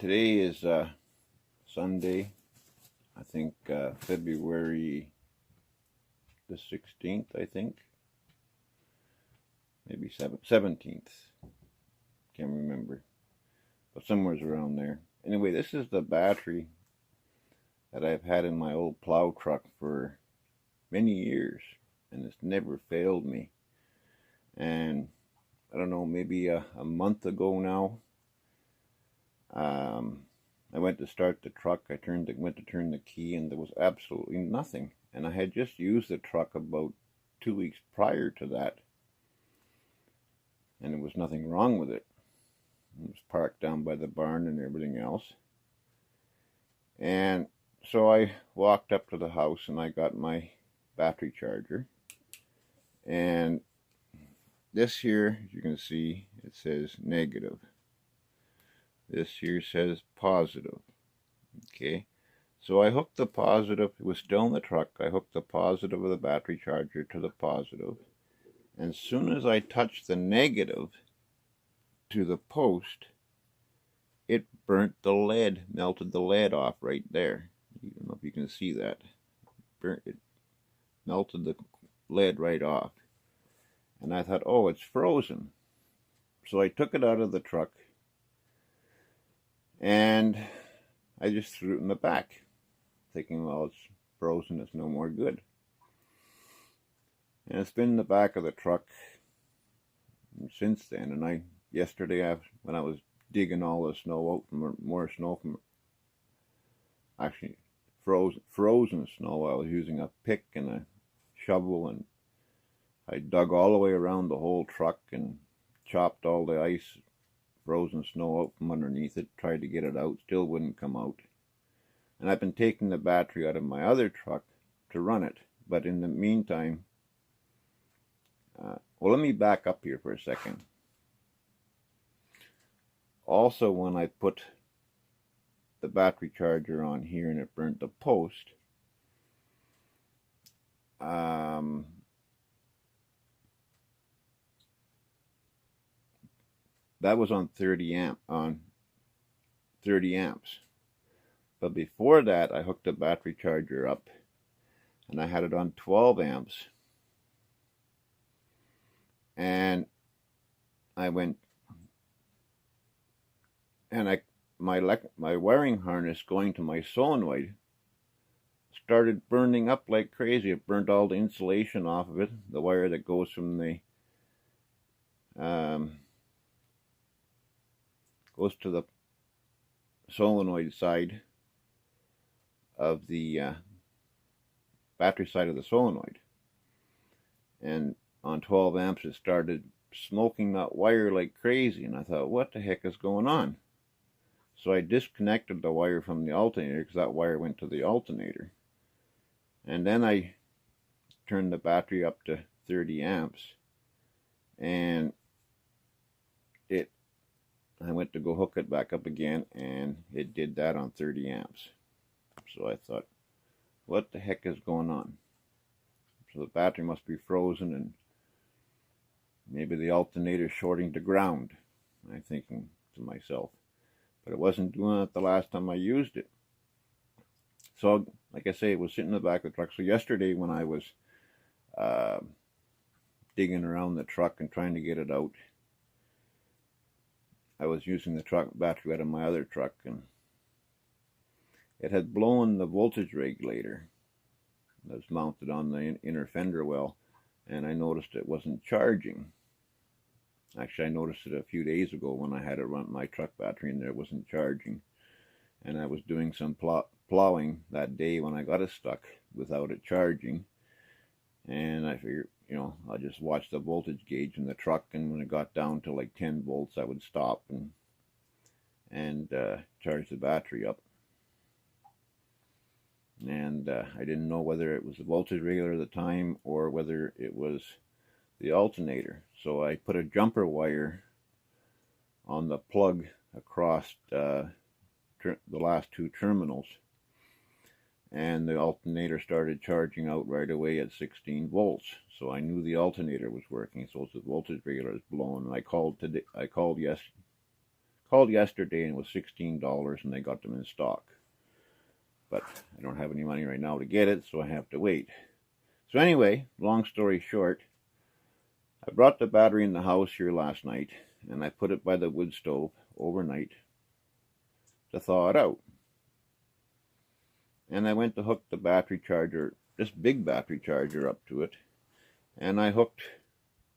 Today is Sunday, I think February the 16th, I think. Maybe 17th. Can't remember. But somewhere's around there. Anyway, this is the battery that I've had in my old plow truck for many years. And it's never failed me. And I don't know, maybe a month ago now, I went to start the truck. I went to turn the key, and there was absolutely nothing. And I had just used the truck about 2 weeks prior to that, and there was nothing wrong with it. It was parked down by the barn and everything else. And so I walked up to the house and I got my battery charger. And this here, as you can see, it says negative. This here says positive. Okay, so I hooked the positive. It was still in the truck. I hooked the positive of the battery charger to the positive. And as soon as I touched the negative to the post, it burnt the lead, melted the lead off right there. I don't know if you can see that. It melted the lead right off. And I thought, oh, it's frozen. So I took it out of the truck and I just threw it in the back, thinking, well, it's frozen, it's no more good. And it's been in the back of the truck since then. And yesterday, when I was digging all the snow out, from more snow from, actually frozen snow, I was using a pick and a shovel, and I dug all the way around the whole truck and chopped all the ice, frozen snow out from underneath it, tried to get it out, still wouldn't come out. And I've been taking the battery out of my other truck to run it. But in the meantime, well, let me back up here for a second. Also, when I put the battery charger on here and it burnt the post, that was on 30 amps. But before that, I hooked the battery charger up and I had it on 12 amps. And I went and my wiring harness going to my solenoid started burning up like crazy. It burnt all the insulation off of it, the wire that goes from the goes to the solenoid side of the battery side of the solenoid. And on 12 amps it started smoking that wire like crazy, and I thought, what the heck is going on? So I disconnected the wire from the alternator, because that wire went to the alternator. And then I turned the battery up to 30 amps, and I went to go hook it back up again, and it did that on 30 amps. So I thought, what the heck is going on? So the battery must be frozen, and maybe the alternator shorting to ground, I'm thinking to myself. But it wasn't doing it the last time I used it. So, like I say, it was sitting in the back of the truck. So yesterday when I was digging around the truck and trying to get it out, I was using the truck battery out of my other truck, and it had blown the voltage regulator that was mounted on the inner fender well, and I noticed it wasn't charging. Actually, I noticed it a few days ago when I had to run my truck battery in there. It wasn't charging, and I was doing some plowing that day when I got it stuck without it charging, and I figured, I'll just watch the voltage gauge in the truck, and when it got down to like 10 volts, I would stop and charge the battery up. And I didn't know whether it was the voltage regulator at the time or whether it was the alternator. So I put a jumper wire on the plug across the last two terminals, and the alternator started charging out right away at 16 volts. So I knew the alternator was working. So the voltage regulator is blown. And I called Called yesterday and it was $16 and they got them in stock. But I don't have any money right now to get it, so I have to wait. So anyway, long story short, I brought the battery in the house here last night and I put it by the wood stove overnight to thaw it out. And I went to hook the battery charger, this big battery charger, up to it, and I hooked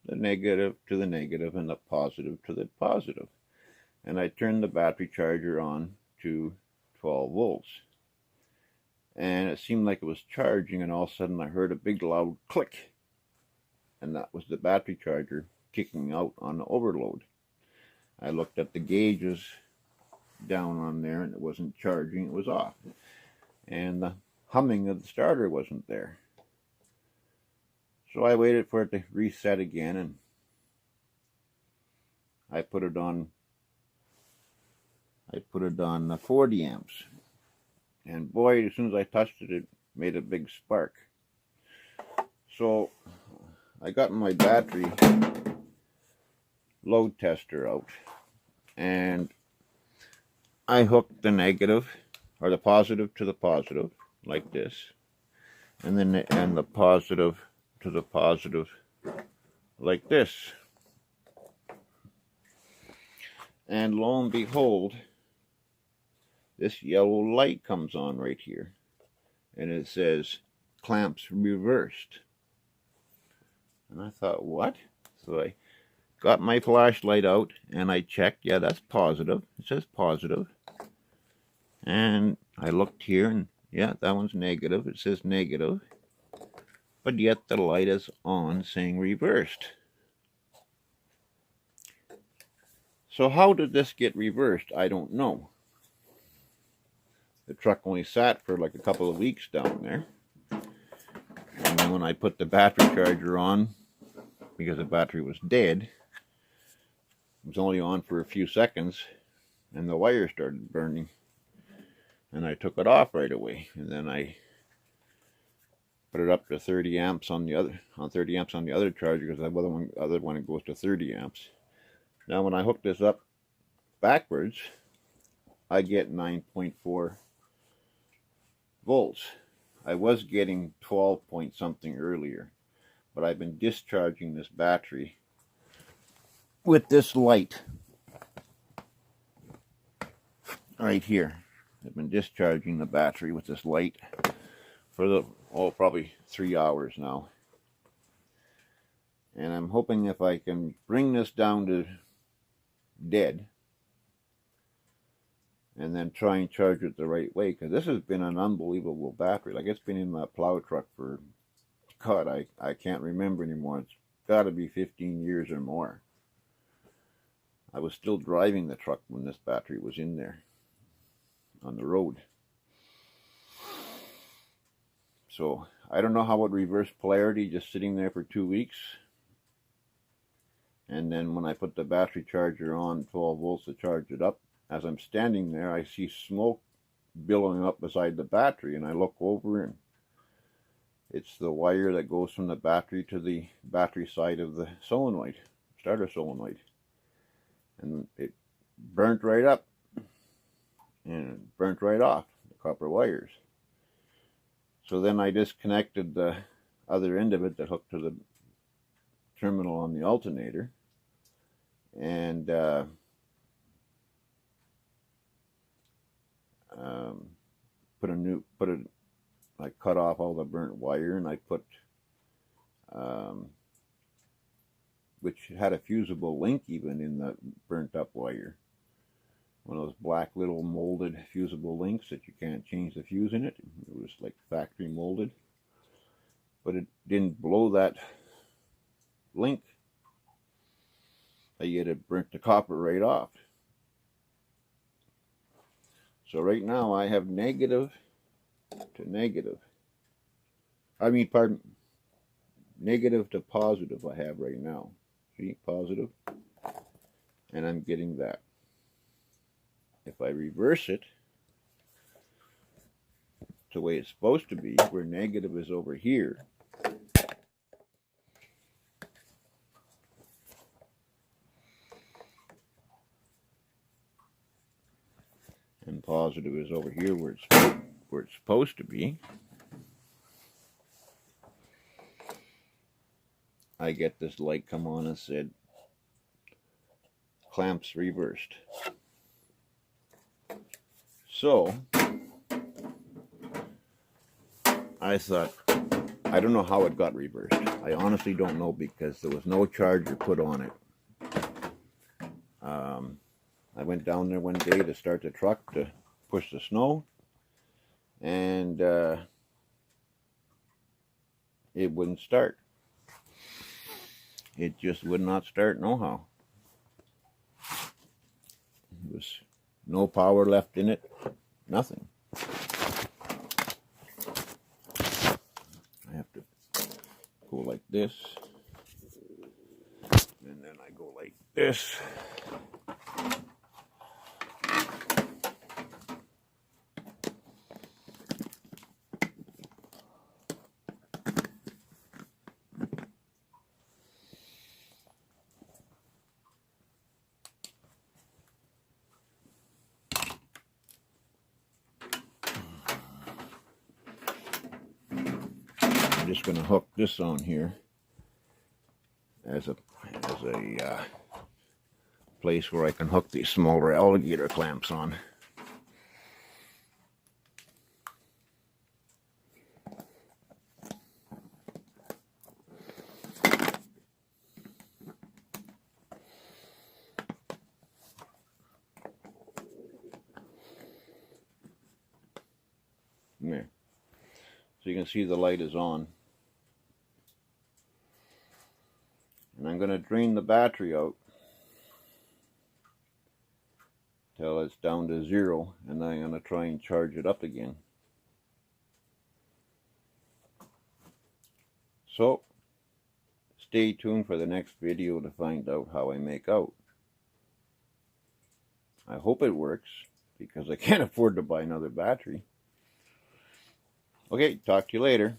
the negative to the negative and the positive to the positive. And I turned the battery charger on to 12 volts. And it seemed like it was charging, and all of a sudden I heard a big loud click. And that was the battery charger kicking out on the overload. I looked at the gauges down on there and it wasn't charging, it was off. And the humming of the starter wasn't there. So I waited for it to reset again, and I put it on 40 amps. And boy, as soon as I touched it, it made a big spark. So I got my battery load tester out, and I hooked the negative, or the positive to the positive, like this, and then the positive to the positive, like this. And lo and behold, this yellow light comes on right here, and it says clamps reversed. And I thought, what? So I got my flashlight out and I checked. Yeah, that's positive. It says positive. And I looked here, and yeah, that one's negative. It says negative. But yet the light is on saying reversed. So how did this get reversed? I don't know. The truck only sat for like a couple of weeks down there. And then when I put the battery charger on, because the battery was dead, it was only on for a few seconds, and the wire started burning. And I took it off right away. And then I put it up to 30 amps on the other, 30 amps on the other charger, because the other one it goes to 30 amps. Now when I hook this up backwards, I get 9.4 volts. I was getting 12 point something earlier, but I've been discharging this battery with this light right here. I've been discharging the battery with this light for probably 3 hours now. And I'm hoping if I can bring this down to dead and then try and charge it the right way, because this has been an unbelievable battery. Like, it's been in my plow truck for, God, I can't remember anymore. It's got to be 15 years or more. I was still driving the truck when this battery was in there on the road. So I don't know how it reversed polarity just sitting there for 2 weeks. And then when I put the battery charger on 12 volts to charge it up, as I'm standing there, I see smoke billowing up beside the battery, and I look over, and it's the wire that goes from the battery to the battery side of the solenoid, starter solenoid. And it burnt right up, and it burnt right off, the copper wires. So then I disconnected the other end of it that hooked to the terminal on the alternator, and I cut off all the burnt wire, and I put which had a fusible link even in the burnt up wire. One of those black little molded fusible links that you can't change the fuse in it. It was like factory molded. But it didn't blow that link. Yet it burnt the copper right off. So right now I have negative to negative. Negative to positive I have right now. See, positive. And I'm getting that. If I reverse it to the way it's supposed to be, where negative is over here, and positive is over here where it's supposed to be, I get this light come on and said clamps reversed. So I thought, I don't know how it got reversed. I honestly don't know, because there was no charger put on it. I went down there one day to start the truck to push the snow, and it wouldn't start. It just would not start no how. There was no power left in it, nothing. I have to go like this, and then I go like this. I'm just going to hook this on here as a place where I can hook these smaller alligator clamps on. There. So you can see the light is on. And I'm going to drain the battery out till it's down to 0, and then I'm going to try and charge it up again. So stay tuned for the next video to find out how I make out. I hope it works, because I can't afford to buy another battery. Okay, talk to you later.